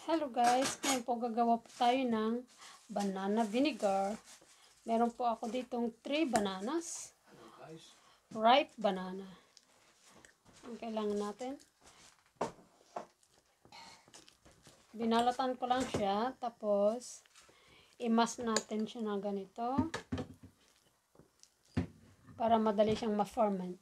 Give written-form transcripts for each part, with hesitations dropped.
Hello guys, ngayon po gagawa po tayo ng banana vinegar. Meron po ako ditong 3 bananas. Ripe banana. Ang kailangan natin. Binalatan ko lang siya. Tapos, imas natin siya na ganito. Para madali siyang ma-ferment.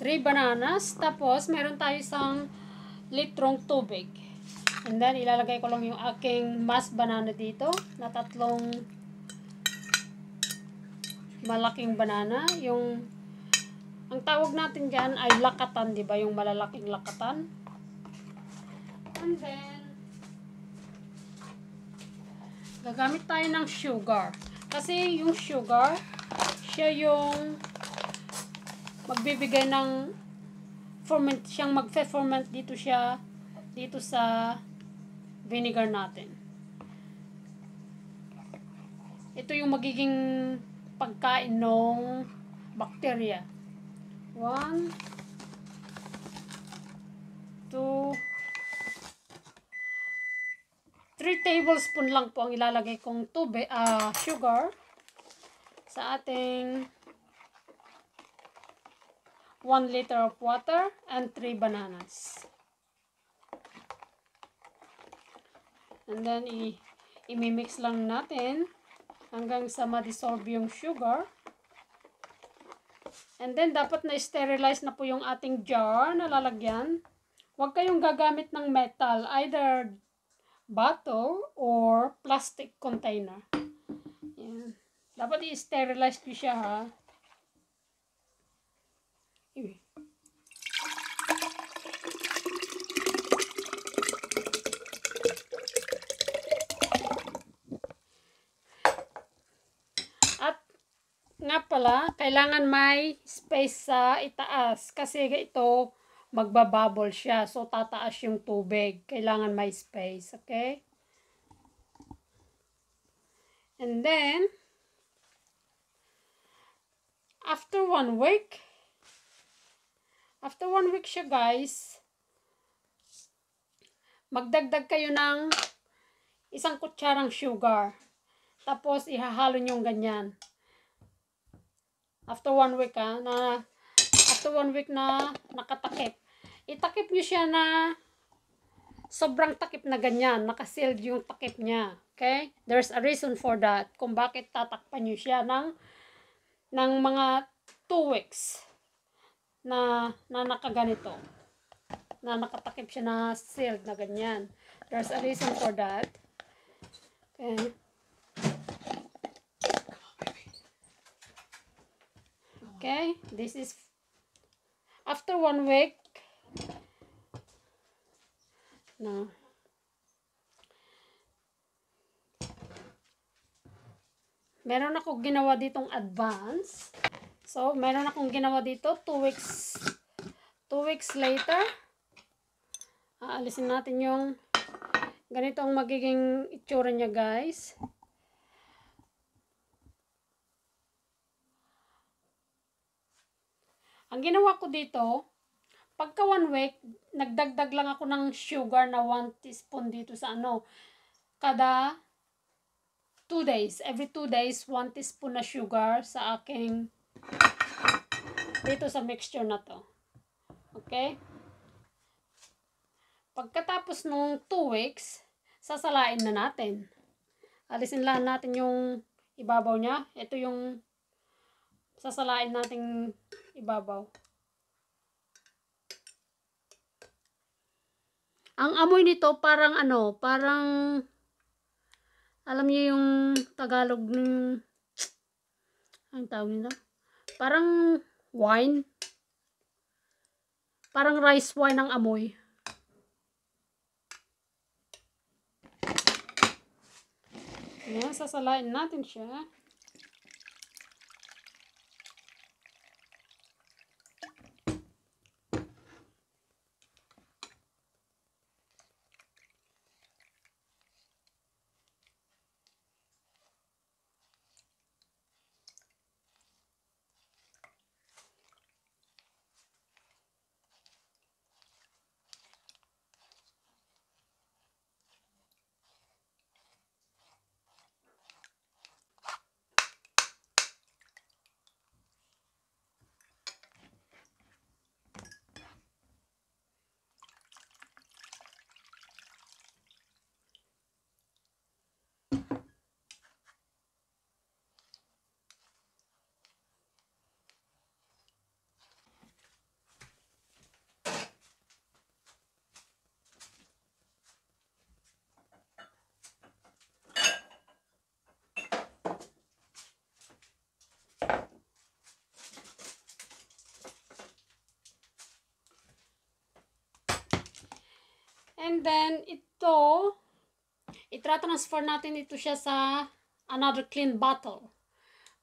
Three bananas, tapos meron tayo isang litrong tubig. And then, ilalagay ko lang yung aking mashed banana dito, na 3 malaking banana. Ang tawag natin dyan ay lakatan, di ba? Yung malalaking lakatan. And then, gagamit tayo ng sugar. Kasi yung sugar, siya yung magbibigay ng ferment, siyang magfe-ferment dito sa vinegar natin. Ito yung magiging pagkain ng bacteria. 1, 2, 3 tablespoon lang po ang ilalagay kong sugar sa ating 1 liter of water and 3 bananas. And then, i-mix lang natin hanggang sa ma-dissolve yung sugar. And then, dapat na-sterilize na po yung ating jar na lalagyan. Huwag kayong gagamit ng metal, either bottle or plastic container. Yan. Dapat i-sterilize ko siya, ha. At nga pala, kailangan may space sa itaas kasi ito magbabubble siya. So tataas yung tubig. Kailangan may space, okay? And then after 1 week siya, guys, magdagdag kayo ng 1 kutsarang sugar. Tapos, ihahalo nyo ganyan. After 1 week, after 1 week na nakatakip. Itakip nyo siya na sobrang takip na ganyan. Nakasealed yung takip niya. Okay? There's a reason for that. Kung bakit tatakpan nyo siya ng mga 2 weeks. Na nakaganito. Na nakatakip siya na sealed na ganyan. There's a reason for that. Okay. Okay. This is after 1 week. No. Meron ako ginawa ditong advance. So, meron akong ginawa dito 2 weeks later. Aalisin natin yung ganito ang magiging itsura niya, guys. Ang ginawa ko dito, pagka 1 week, nagdagdag lang ako ng sugar na 1 teaspoon dito sa kada 2 days. Every 2 days, 1 teaspoon na sugar sa aking dito sa mixture na to. Okay? Pagkatapos nung 2 weeks, sasalain na natin. Alisin lang natin yung ibabaw niya. Ito yung sasalain nating ibabaw. Ang amoy nito parang alam niyo yung Tagalog ng ang tawag nito? Parang wine. Parang rice wine ang amoy. Ayan, sasalain natin siya. And then, ito, itra-transfer natin ito siya sa another clean bottle.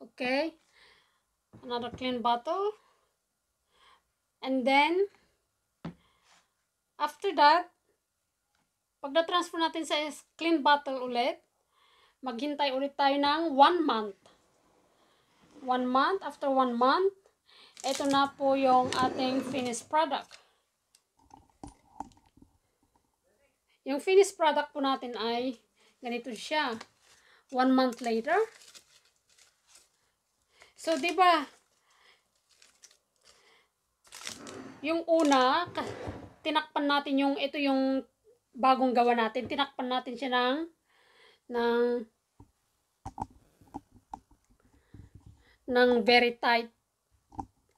Okay? Another clean bottle. And then, after that, pag na-transfer natin sa clean bottle ulit, maghintay ulit tayo ng 1 month. 1 month, after 1 month, ito na po yung ating finished product. Yung finished product po natin ay ganito siya. 1 month later. So, di ba, yung una, tinakpan natin yung, ito yung bagong gawa natin. Tinakpan natin siya ng very tight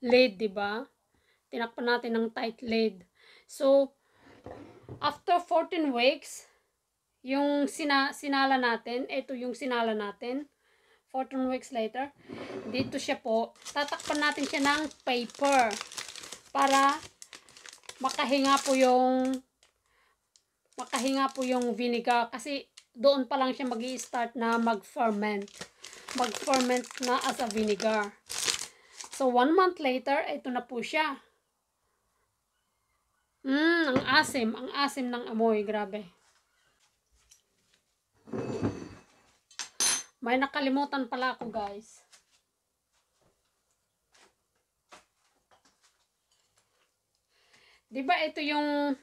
lid, di ba? Tinakpan natin ng tight lid. So, after 14 weeks, yung sinala natin, ito yung sinala natin, 14 weeks later, dito siya po, tatakpan natin siya ng paper para makahinga po yung vinegar kasi doon pa lang siya magi-start na mag-ferment na as a vinegar. So 1 month later, ito na po siya. Ang asim ng amoy, grabe. May nakalimutan pala ako, guys. Diba ito yung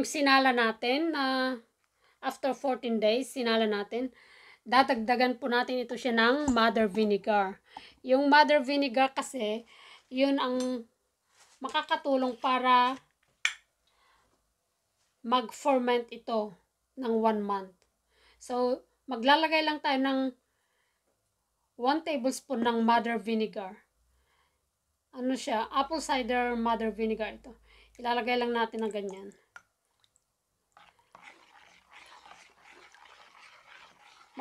sinala natin na after 14 days, sinala natin. Dadagdagan po natin ito siya ng mother vinegar. Yung mother vinegar kasi, yun ang makakatulong para mag-ferment ito ng 1 month. So, maglalagay lang tayo ng 1 tablespoon ng mother vinegar. Ano siya? Apple cider mother vinegar ito. Ilalagay lang natin na ganyan.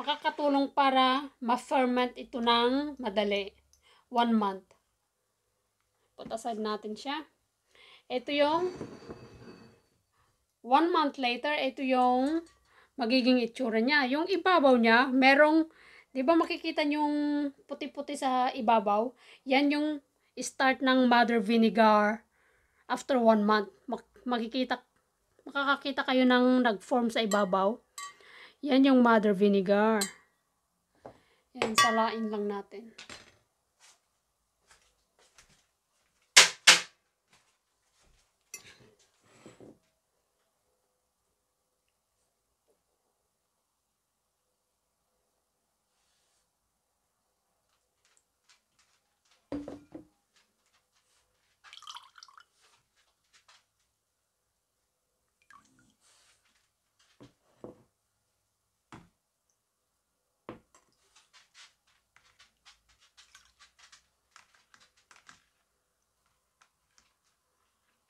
Makakatulong para ma-ferment ito ng madali. 1 month. Put aside natin siya. Ito yung 1 month later, ito yung magiging itsura niya. Yung ibabaw niya, merong, di ba makikita yung puti-puti sa ibabaw? Yan yung start ng mother vinegar after 1 month. Makakakita kayo ng nag-form sa ibabaw. Yan yung mother vinegar. Yan, salain lang natin.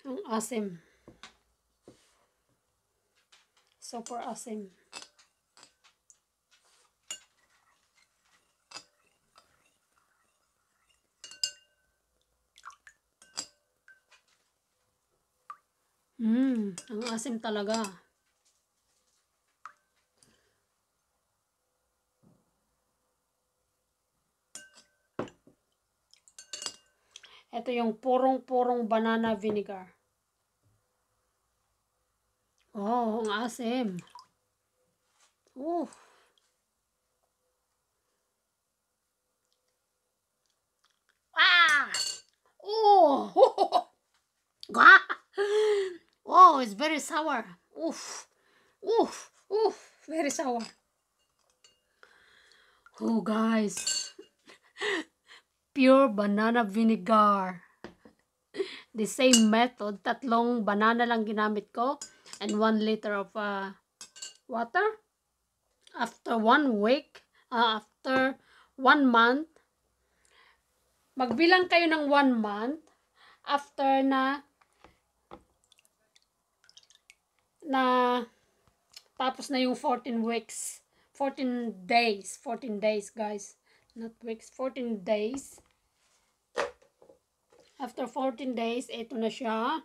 Ang asim. Super asim. Ang asim talaga. Ito yung purong-purong banana vinegar. Oh, ang asim. Ah! Oh! Oh, it's very sour. Oof. Oof. Oof. Very sour. Oh, guys. Pure banana vinegar. The same method. 3 banana lang ginamit ko. And 1 liter of water. After 1 week, after 1 month, magbilang kayo ng 1 month after na tapos na yung 14 weeks. 14 days, guys. Not weeks, 14 days. After 14 days, ito na siya.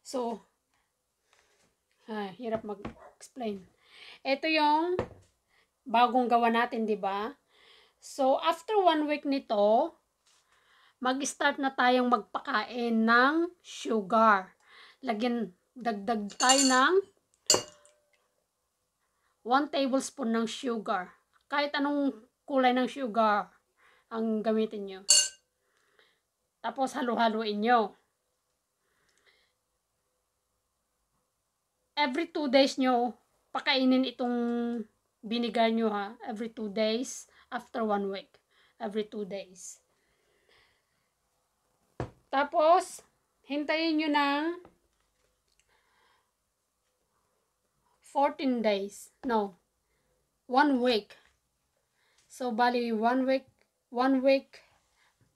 So, Hirap mag-explain. Ito yung bagong gawa natin, di ba? So, after 1 week nito, mag-start na tayong magpakain ng sugar. Dagdag tayo ng 1 tablespoon ng sugar. Kahit anong kulay ng sugar ang gamitin nyo. Tapos, halo-haloin nyo. Every 2 days nyo, pakainin itong vinegar nyo ha. Every 2 days, after 1 week. Every 2 days. Tapos, hintayin nyo ng 14 days. No. 1 week. So, bali 1 week.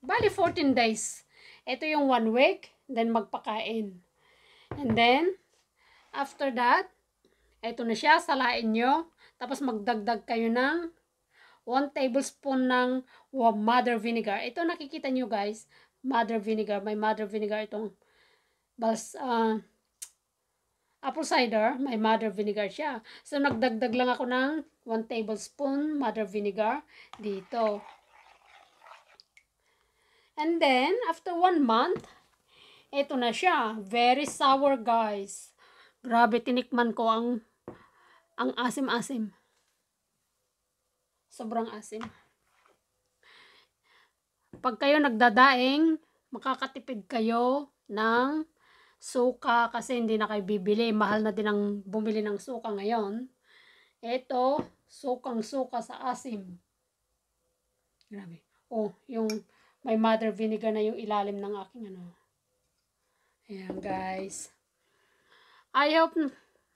Bali 14 days. Ito yung 1 week. Then, magpakain. And then, after that, ito na siya. Salain nyo. Tapos, magdagdag kayo ng 1 tablespoon ng mother vinegar. Ito nakikita nyo guys. Mother vinegar. May mother vinegar itong apple cider. May mother vinegar siya. So, nagdagdag lang ako ng 1 tablespoon mother vinegar dito. And then, after 1 month, ito na siya. Very sour guys. Grabe, tinikman ko ang asim-asim. Sobrang asim. Pag kayo nagdadaing, makakatipid kayo ng suka kasi hindi na kayo bibili. Mahal na din ang bumili ng suka ngayon. Ito, sukang-suka sa asim. Grabe. Oh, yung may mother vinegar na yung ilalim ng aking ano. Ayan guys. I hope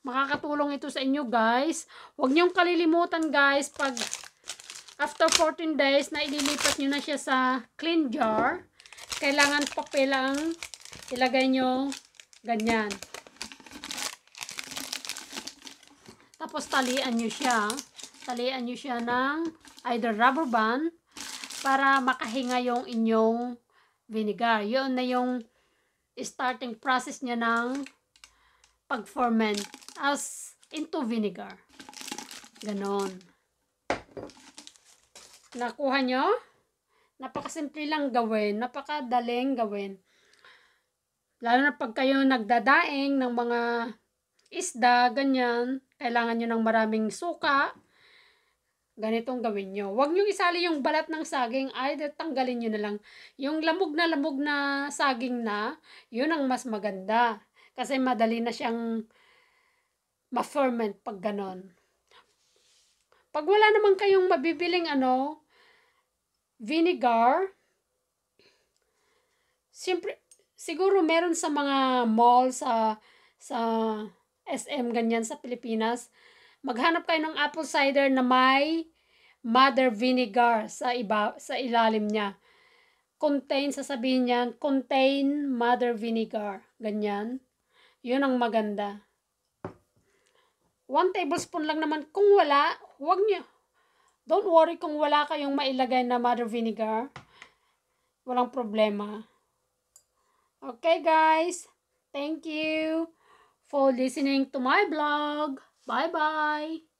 makakatulong ito sa inyo guys. Huwag niyong kalilimutan guys pag after 14 days na ililipat nyo na siya sa clean jar, kailangan papel lang ilagay nyo ganyan. Tapos talian nyo siya. Talian nyo siya ng either rubber band para makahinga yung inyong vinegar. Yun na yung starting process niya ng pag-ferment as into vinegar. Ganon. Nakuha nyo? Napakasimple lang gawin. Napakadaling gawin. Lalo na pag kayo nagdadaing ng mga isda, ganyan, kailangan nyo ng maraming suka, ganitong gawin nyo. Huwag nyo isali yung balat ng saging, either tanggalin nyo na lang. Yung lamog na saging na, yun ang mas maganda. Kasi madali na siyang ma-ferment pag ganon. Pag wala naman kayong mabibiling vinegar, siguro meron sa mga mall, sa SM, ganyan sa Pilipinas, maghanap kayo ng apple cider na may mother vinegar sa ilalim niya. Sasabihin niyan, contain mother vinegar. Ganyan. Yun ang maganda. 1 tablespoon lang naman. Kung wala, huwag niyo. Don't worry kung wala kayong mailagay na mother vinegar. Walang problema. Okay guys. Thank you for listening to my vlog. Bye-bye.